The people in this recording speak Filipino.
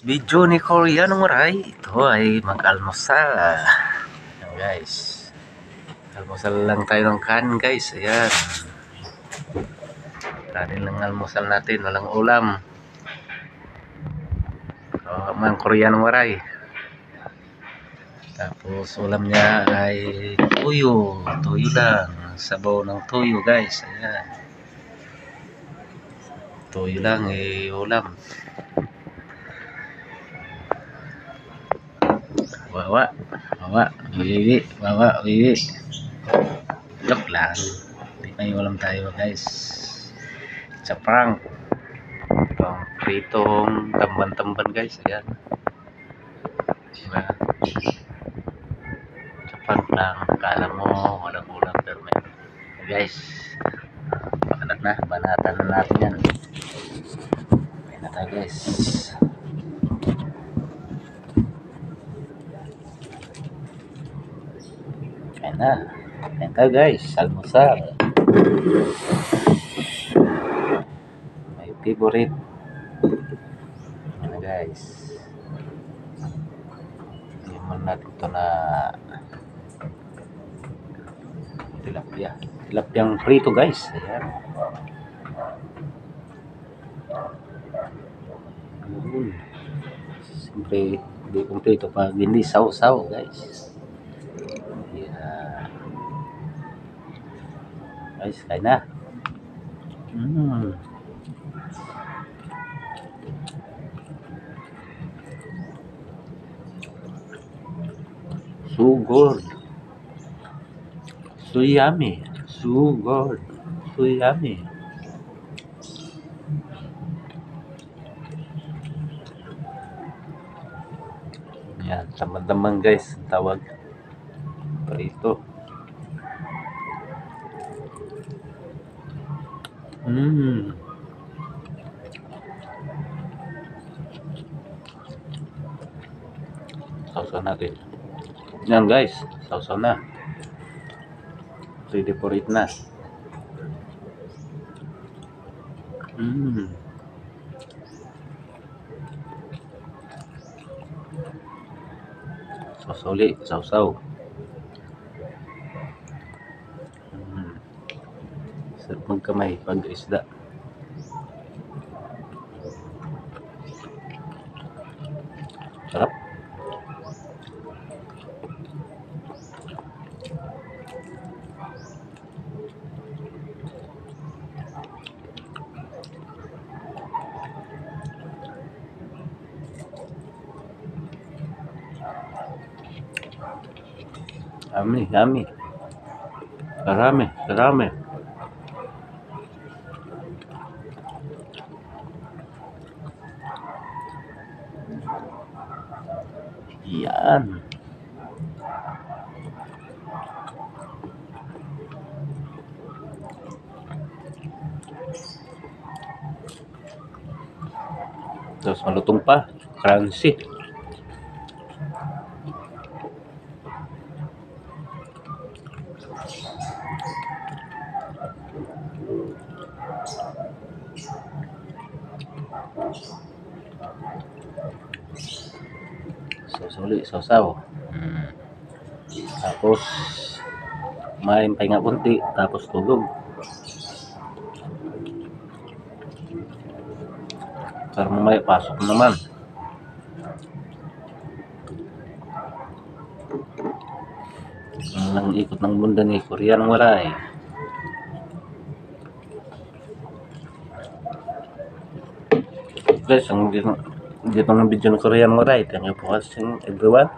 Video ni Korean Muray. Ito ay mag-almusal. Ayan guys. Almusal lang tayo ng kanin guys. Ayan. Kanin lang almusal natin. Walang ulam. So, man Korean Muray. Tapos ulam niya ay tuyo. Tuyo lang. Sabaw ng tuyo guys. Ayan. Tuyo lang ulam. Wiwi. Joke lang. Hindi may ulam tayo guys. Sa prank. Itong pritong tamban-tamban guys. Ayan. Diba? Sa prank lang. Kala mo walang ulam pero may. Guys. Banatan na natin yan. Ayan na tayo guys. Ayan tayo guys, almusal. My favorite. Ayan na guys. Hindi mo natin ito na tilapia. Tilapiang prito guys. Ayan. Siyempre, hindi kumpleto pag hindi saw-saw guys. Guys, kain na. So good. So yummy. So good. So yummy. Yan, tamad-tamad guys, ang tawag. Prito. Sausaw natin. Yan guys, sausaw na. Ready for it na. Sausaw ulit, sausaw. Sarap magkamay pag isda. Sarap. Yummy. Karami. Yan. Tapos malutong pa. Crunchy. Sausaw. Tapos main pahinga kunti, tapos tulog. Para mamaya pasok naman. Ang ikot ng mundo ni Korean Muray. Guys, ang dito ng video ng Korean Muray. Thank you for watching everyone.